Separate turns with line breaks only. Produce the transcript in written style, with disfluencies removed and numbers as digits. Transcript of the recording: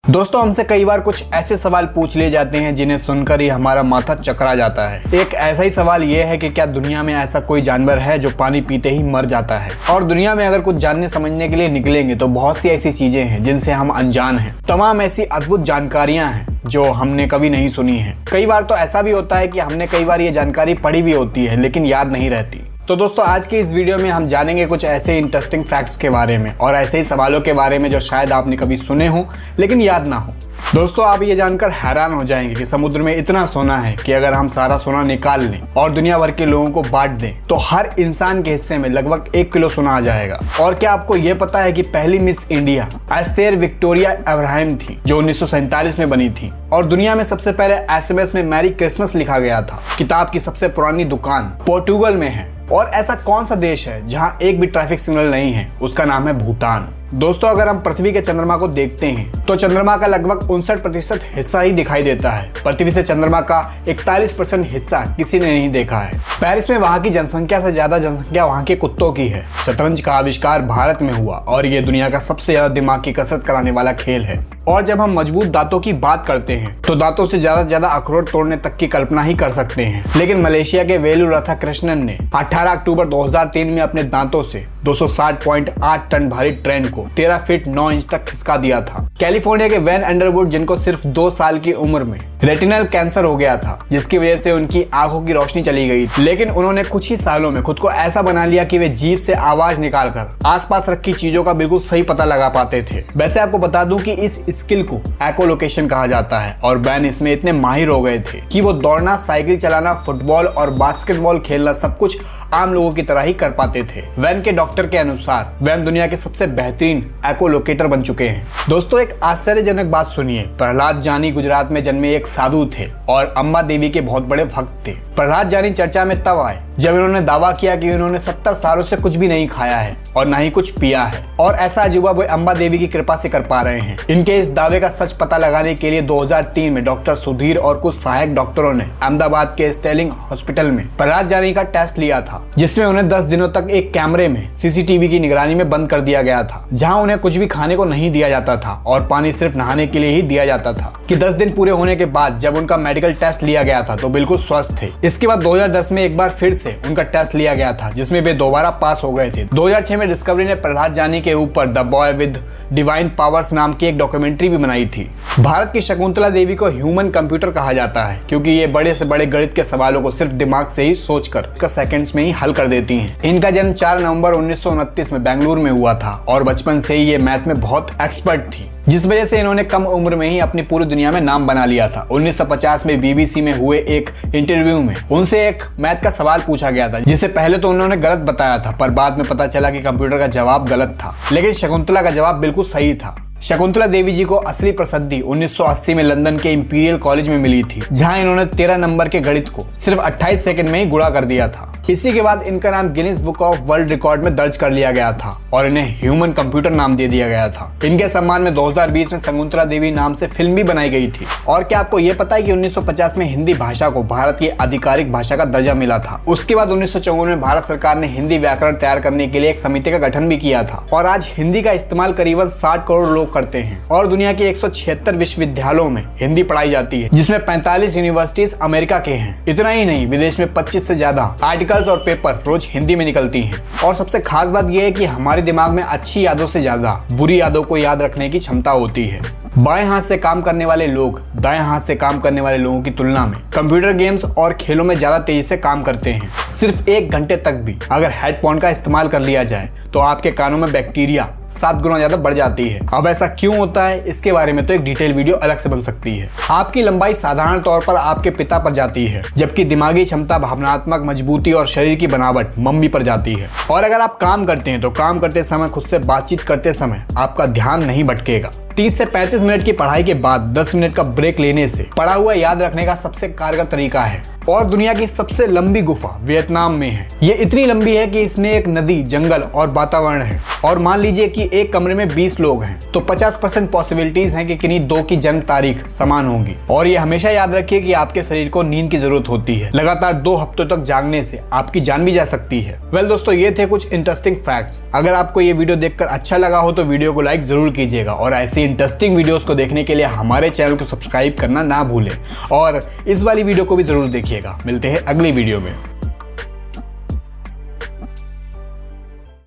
दोस्तों हमसे कई बार कुछ ऐसे सवाल पूछ लिए जाते हैं जिन्हें सुनकर ही हमारा माथा चकरा जाता है। एक ऐसा ही सवाल यह है कि क्या दुनिया में ऐसा कोई जानवर है जो पानी पीते ही मर जाता है। और दुनिया में अगर कुछ जानने समझने के लिए निकलेंगे तो बहुत सी ऐसी चीजें हैं जिनसे हम अनजान हैं। तमाम ऐसी अद्भुत जानकारियां हैं जो हमने कभी नहीं सुनी है। कई बार तो ऐसा भी होता है कि हमने कई बार ये जानकारी पढ़ी भी होती है लेकिन याद नहीं रहती। तो दोस्तों आज की इस वीडियो में हम जानेंगे कुछ ऐसे इंटरेस्टिंग फैक्ट्स के बारे में और ऐसे ही सवालों के बारे में जो शायद आपने कभी सुने हो लेकिन याद ना हो। दोस्तों आप ये जानकर हैरान हो जाएंगे कि समुद्र में इतना सोना है कि अगर हम सारा सोना निकाल लें और दुनिया भर के लोगों को बांट दें तो हर इंसान के हिस्से में लगभग 1 किलो सोना आ जाएगा। और क्या आपको ये पता है कि पहली मिस इंडिया एस्थेर विक्टोरिया अब्राहम थी जो 1947 में बनी थी। और दुनिया में सबसे पहले SMS में मैरी क्रिसमस लिखा गया था। किताब की सबसे पुरानी दुकान पोर्टुगल में है। और ऐसा कौन सा देश है जहां एक भी ट्रैफिक सिग्नल नहीं है? उसका नाम है भूटान। दोस्तों अगर हम पृथ्वी के चंद्रमा को देखते हैं तो चंद्रमा का लगभग 59% हिस्सा ही दिखाई देता है। पृथ्वी से चंद्रमा का 41% हिस्सा किसी ने नहीं देखा है। पेरिस में वहां की जनसंख्या से ज्यादा जनसंख्या वहां के कुत्तों की है। शतरंज का आविष्कार भारत में हुआ और ये दुनिया का सबसे ज्यादा दिमाग की कसरत कराने वाला खेल है। और जब हम मजबूत दांतों की बात करते हैं तो दांतों से ज्यादा अखरोट तोड़ने तक की कल्पना ही कर सकते हैं। लेकिन मलेशिया के वेलु राधाकृष्णन ने 18 अक्टूबर 2003 में अपने दांतों से 260.8 टन भारी ट्रेन को 13 फीट 9 इंच तक खिसका दिया था। कैलिफोर्निया के वैन अंडरवुड जिनको सिर्फ 2 साल की उम्र में रेटिनल कैंसर हो गया था जिसकी वजह से उनकी आंखों की रोशनी चली गई, लेकिन उन्होंने कुछ ही सालों में खुद को ऐसा बना लिया कि वे जीभ से आवाज निकालकर आसपास रखी चीजों का बिल्कुल सही पता लगा पाते थे। वैसे आपको बता दूं कि इस स्किल को एकोलोकेशन कहा जाता है और वैन इसमें इतने माहिर हो गए थे कि वो दौड़ना, साइकिल चलाना, फुटबॉल और बास्केटबॉल खेलना सब कुछ आम लोगों की तरह ही कर पाते थे। वैन के डॉक्टर के अनुसार वैन दुनिया के सबसे बेहतरीन एकोलोकेटर बन चुके हैं। दोस्तों एक आश्चर्यजनक बात सुनिए। प्रहलाद जानी गुजरात में जन्मे एक साधु थे और अम्बा देवी के बहुत बड़े भक्त थे। प्रहलाद जानी चर्चा में तब आए जब इन्होंने दावा किया कि इन्होंने 70 सालों से कुछ भी नहीं खाया है और ना ही कुछ पिया है और ऐसा अजूबा वो अम्बा देवी की कृपा से कर पा रहे हैं। इनके इस दावे का सच पता लगाने के लिए 2003 में डॉक्टर सुधीर और कुछ सहायक डॉक्टरों ने अहमदाबाद के स्टेलिंग हॉस्पिटल में प्रहलाद जानी का टेस्ट लिया था, जिसमें उन्हें 10 दिनों तक एक कैमरे में CCTV की निगरानी में बंद कर दिया गया था, जहां उन्हें कुछ भी खाने को नहीं दिया जाता था और पानी सिर्फ नहाने के लिए ही दिया जाता था। कि 10 दिन पूरे होने के बाद जब उनका मेडिकल टेस्ट लिया गया था तो बिल्कुल स्वस्थ थे। इसके बाद 2010 में एक बार फिर से उनका टेस्ट लिया गया था जिसमें वे दोबारा पास हो गए थे। 2006 में डिस्कवरी ने प्रहलाद जानी के ऊपर the boy with divine powers नाम की एक डॉक्यूमेंट्री भी बनाई थी। भारत की शकुंतला देवी को ह्यूमन कंप्यूटर कहा जाता है क्योंकि ये बड़े से बड़े गणित के सवालों को सिर्फ दिमाग से ही सोचकर सेकंड्स में ही हल कर देती हैं। इनका जन्म 4 नवंबर 1929 में बेंगलुरु में हुआ था और बचपन से ही ये मैथ में बहुत एक्सपर्ट थी, जिस वजह से इन्होंने कम उम्र में ही अपनी पूरी दुनिया में नाम बना लिया था। 1950 में BBC में हुए एक इंटरव्यू में उनसे एक मैथ का सवाल पूछा गया था जिसे पहले तो उन्होंने गलत बताया था पर बाद में पता चला कि कंप्यूटर का जवाब गलत था, लेकिन शकुंतला का जवाब बिल्कुल सही था। शकुंतला देवी जी को असली प्रसिद्धि 1980 में लंदन के इंपीरियल कॉलेज में मिली थी, जहां इन्होंने 13 नंबर के गणित को सिर्फ 28 सेकंड में ही गुणा कर दिया था। इसी के बाद इनका नाम Guinness book of world record में दर्ज कर लिया गया था और इन्हें ह्यूमन कंप्यूटर नाम दे दिया गया था। इनके सम्मान में 2020 में शकुंतला देवी नाम से फिल्म भी बनाई गई थी। और क्या आपको ये पता है कि 1950 में हिंदी भाषा को भारत की आधिकारिक भाषा का दर्जा मिला था। उसके बाद 1954 में भारत सरकार ने हिंदी व्याकरण तैयार करने के लिए एक समिति का गठन भी किया था और आज हिंदी का इस्तेमाल करीबन 60 करोड़ लोग करते हैं और दुनिया के 176 विश्वविद्यालयों में हिंदी पढ़ाई जाती है, जिसमें 45 यूनिवर्सिटीज अमेरिका के हैं। इतना ही नहीं, विदेश में 25 से ज्यादा आर्टिकल्स और पेपर रोज हिंदी में निकलती हैं। और सबसे खास बात यह है कि हमारे दिमाग में अच्छी यादों से ज्यादा बुरी यादों को याद रखने की क्षमता होती है। बाएं हाथ से काम करने वाले लोग दाएं हाथ से काम करने वाले लोगों की तुलना में कंप्यूटर गेम्स और खेलों में ज्यादा तेजी से काम करते हैं। सिर्फ 1 घंटे तक भी अगर हेडफोन का इस्तेमाल कर लिया जाए तो आपके कानों में बैक्टीरिया 7 गुना ज्यादा बढ़ जाती है। अब ऐसा क्यों होता है इसके बारे में तो एक डिटेल वीडियो अलग से बन सकती है। आपकी लंबाई साधारण तौर पर आपके पिता पर जाती है, जबकि दिमागी क्षमता, भावनात्मक मजबूती और शरीर की बनावट मम्मी पर जाती है। और अगर आप काम करते हैं तो काम करते समय खुद से बातचीत करते समय आपका ध्यान नहीं भटकेगा। 30 से 35 मिनट की पढ़ाई के बाद 10 मिनट का ब्रेक लेने से पढ़ा हुआ याद रखने का सबसे कारगर तरीका है। और दुनिया की सबसे लंबी गुफा वियतनाम में है। ये इतनी लंबी है कि इसमें एक नदी, जंगल और वातावरण है। और मान लीजिए कि एक कमरे में 20 लोग हैं तो 50% पॉसिबिलिटीज हैं कि किन्हीं दो की जन्म तारीख समान होगी। और ये हमेशा याद रखिए कि आपके शरीर को नींद की जरूरत होती है। लगातार 2 हफ्तों तक जागने से आपकी जान भी जा सकती है। वेल दोस्तों, ये थे कुछ इंटरेस्टिंग फैक्ट्स। अगर आपको ये वीडियो देखकर अच्छा लगा हो तो वीडियो को लाइक जरूर कीजिएगा और ऐसी इंटरेस्टिंग वीडियोस को देखने के लिए हमारे चैनल को सब्सक्राइब करना ना भूलें और इस वाली वीडियो को भी जरूर देखिएगा। मिलते हैं अगली वीडियो में।